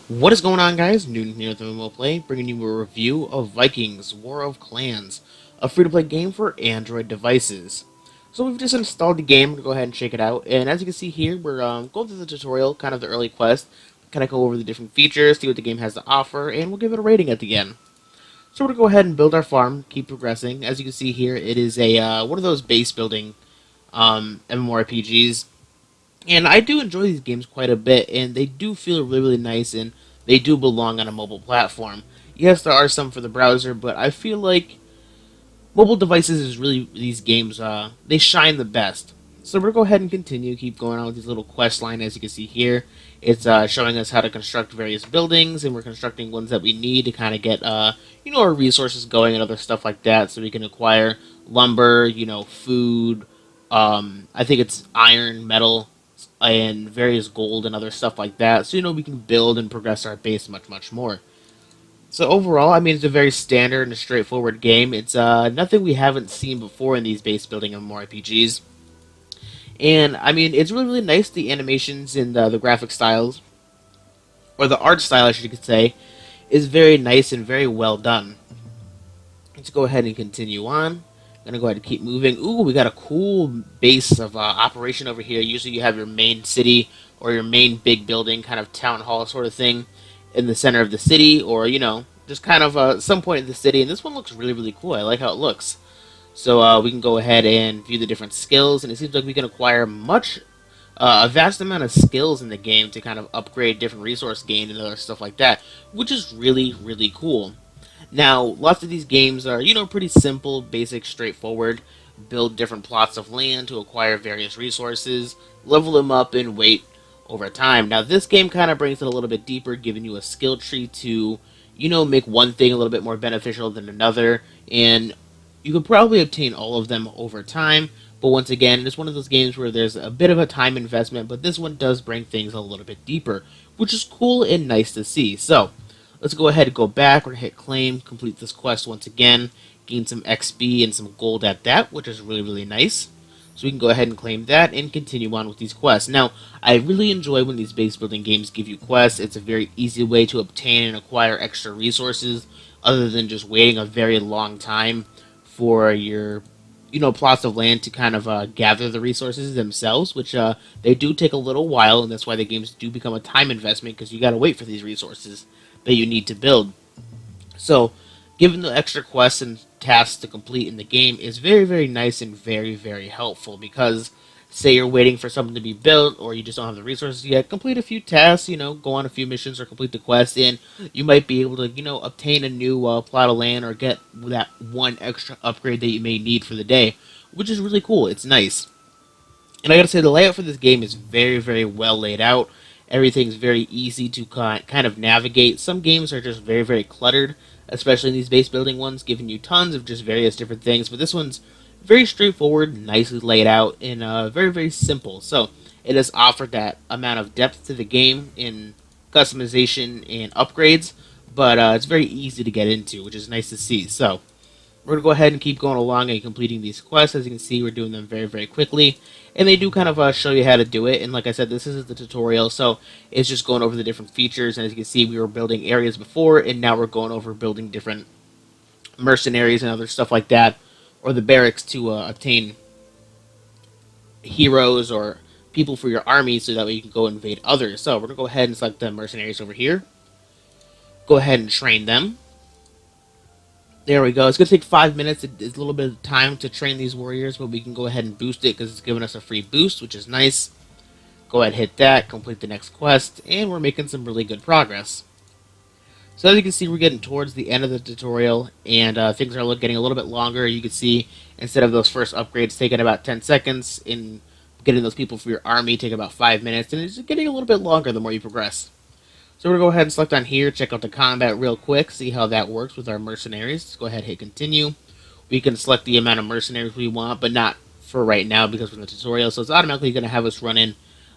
What is going on, guys? Newton here at the MMO Play, bringing you a review of Vikings War of Clans, a free-to-play game for Android devices. So we've just installed the game. Go ahead and check it out. And as you can see here, we're going through the tutorial, kind of the early quest, kind of go over the different features, see what the game has to offer, and we'll give it a rating at the end. So we're going to go ahead and build our farm, keep progressing. As you can see here, it is a one of those base building MMORPGs, and I do enjoy these games quite a bit, and they do feel really, really nice, and they do belong on a mobile platform. Yes, there are some for the browser, but I feel like mobile devices is really these games. They shine the best. So we're gonna go ahead and continue, keep going on with these little quest line. As you can see here, it's showing us how to construct various buildings, and we're constructing ones that we need to kind of get our resources going and other stuff like that, so we can acquire lumber, food. I think it's iron, metal, and various gold and other stuff like that. So we can build and progress our base much, much more. So overall, I mean, it's a very standard and straightforward game. It's nothing we haven't seen before in these base building MMORPGs. And I mean, it's really, really nice. The animations and the graphic styles, or the art style, I should say, is very nice and very well done. Let's go ahead and continue on. Gonna go ahead and keep moving. Ooh, we got a cool base of operation over here. Usually you have your main city or your main big building, kind of town hall sort of thing, in the center of the city, or just kind of some point in the city. And this one looks really, really cool. I like how it looks. So we can go ahead and view the different skills, and it seems like we can acquire a vast amount of skills in the game to kind of upgrade different resource gain and other stuff like that, which is really, really cool. Now, lots of these games are, pretty simple, basic, straightforward. Build different plots of land to acquire various resources, level them up, and wait over time. Now, this game kind of brings it a little bit deeper, giving you a skill tree to, make one thing a little bit more beneficial than another. And you could probably obtain all of them over time. But once again, it's one of those games where there's a bit of a time investment, but this one does bring things a little bit deeper, which is cool and nice to see. So, let's go ahead and go back. We're going to hit claim, complete this quest once again, gain some XP and some gold at that, which is really, really nice. So we can go ahead and claim that and continue on with these quests. Now, I really enjoy when these base building games give you quests. It's a very easy way to obtain and acquire extra resources other than just waiting a very long time for your plots of land to kind of gather the resources themselves, which they do take a little while, and that's why the games do become a time investment, because you got to wait for these resources that you need to build. So, given the extra quests and tasks to complete in the game is very, very nice and very, very helpful, because say you're waiting for something to be built or you just don't have the resources yet, complete a few tasks, go on a few missions or complete the quest, and you might be able to, obtain a new plot of land or get that one extra upgrade that you may need for the day, which is really cool. It's nice. And I gotta say, the layout for this game is very, very well laid out. Everything's very easy to kind of navigate. Some games are just very, very cluttered, especially in these base building ones, giving you tons of just various different things. But this one's very straightforward, nicely laid out, and very, very simple. So it has offered that amount of depth to the game in customization and upgrades, but it's very easy to get into, which is nice to see. So we're going to go ahead and keep going along and completing these quests. As you can see, we're doing them very, very quickly. And they do kind of show you how to do it. And like I said, this is the tutorial, so it's just going over the different features. And as you can see, we were building areas before, and now we're going over building different mercenaries and other stuff like that, or the barracks to obtain heroes or people for your army, so that way you can go invade others. So we're going to go ahead and select the mercenaries over here. Go ahead and train them. There we go. It's going to take 5 minutes. It's a little bit of time to train these warriors, but we can go ahead and boost it because it's giving us a free boost, which is nice. Go ahead, hit that, complete the next quest, and we're making some really good progress. So as you can see, we're getting towards the end of the tutorial, and things are getting a little bit longer. You can see, instead of those first upgrades taking about 10 seconds, in getting those people for your army take about 5 minutes, and it's getting a little bit longer the more you progress. So we're going to go ahead and select on here, check out the combat real quick, see how that works with our mercenaries. Let's go ahead and hit continue. We can select the amount of mercenaries we want, but not for right now because we're in the tutorial, so it's automatically going to have us run in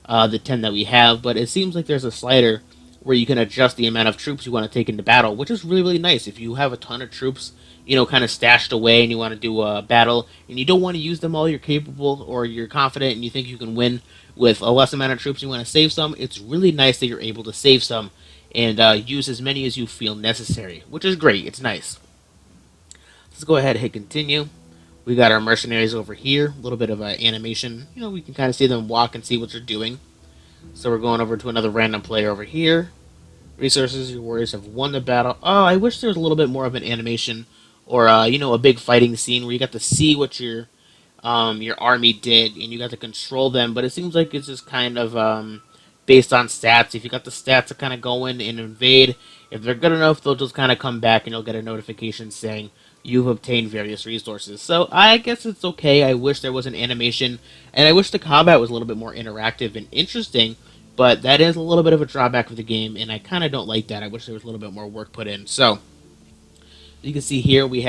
the 10 that we have, but it seems like there's a slider where you can adjust the amount of troops you want to take into battle, which is really, really nice. If you have a ton of troops, kind of stashed away and you want to do a battle and you don't want to use them all, you're capable or you're confident and you think you can win with a less amount of troops, you want to save some, it's really nice that you're able to save some and use as many as you feel necessary, which is great. It's nice. Let's go ahead and hit continue. We got our mercenaries over here. A little bit of animation. You know, we can kind of see them walk and see what they're doing. So we're going over to another random player over here. Resources, your warriors have won the battle. Oh, I wish there was a little bit more of an animation or, a big fighting scene where you got to see what your army did and you got to control them. But it seems like it's just kind of based on stats. If you got the stats to kind of go in and invade, if they're good enough, they'll just kind of come back and you'll get a notification saying you've obtained various resources. So I guess it's okay. I wish there was an animation, and I wish the combat was a little bit more interactive and interesting. But that is a little bit of a drawback of the game, and I kind of don't like that. I wish there was a little bit more work put in. So you can see here we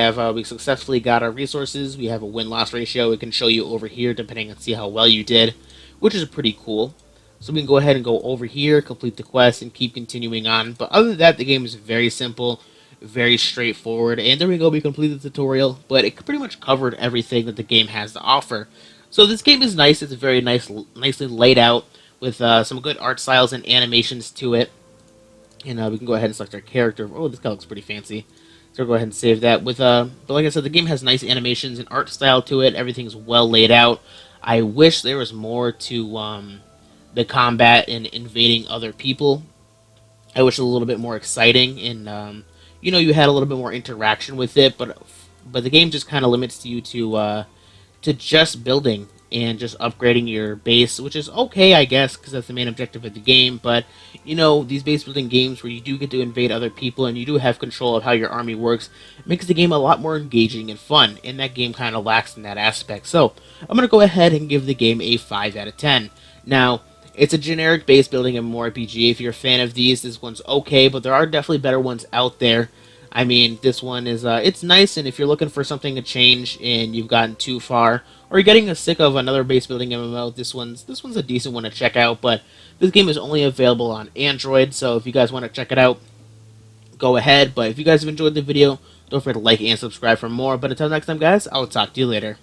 successfully got our resources. We have a win-loss ratio. It can show you over here depending on see how well you did, which is pretty cool. So we can go ahead and go over here, complete the quest, and keep continuing on. But other than that, the game is very simple, very straightforward. And there we go, we completed the tutorial. But it pretty much covered everything that the game has to offer. So this game is nice. It's very nicely laid out with some good art styles and animations to it. And we can go ahead and select our character. Oh, this guy looks pretty fancy. So we'll go ahead and save that. But like I said, the game has nice animations and art style to it. Everything's well laid out. I wish there was more to the combat and invading other people. I wish it was a little bit more exciting and you had a little bit more interaction with it. But the game just kind of limits you to just building and just upgrading your base, which is okay, I guess, because that's the main objective of the game. But these base building games where you do get to invade other people and you do have control of how your army works, makes the game a lot more engaging and fun. And that game kind of lacks in that aspect. So I'm gonna go ahead and give the game a 5 out of 10. Now, it's a generic base building MMORPG. If you're a fan of these, this one's okay, but there are definitely better ones out there. I mean, this one is it's nice, and if you're looking for something to change and you've gotten too far, or you're getting sick of another base building MMO, this one's a decent one to check out. But this game is only available on Android, so if you guys want to check it out, go ahead. But if you guys have enjoyed the video, don't forget to like and subscribe for more. But until next time, guys, I'll talk to you later.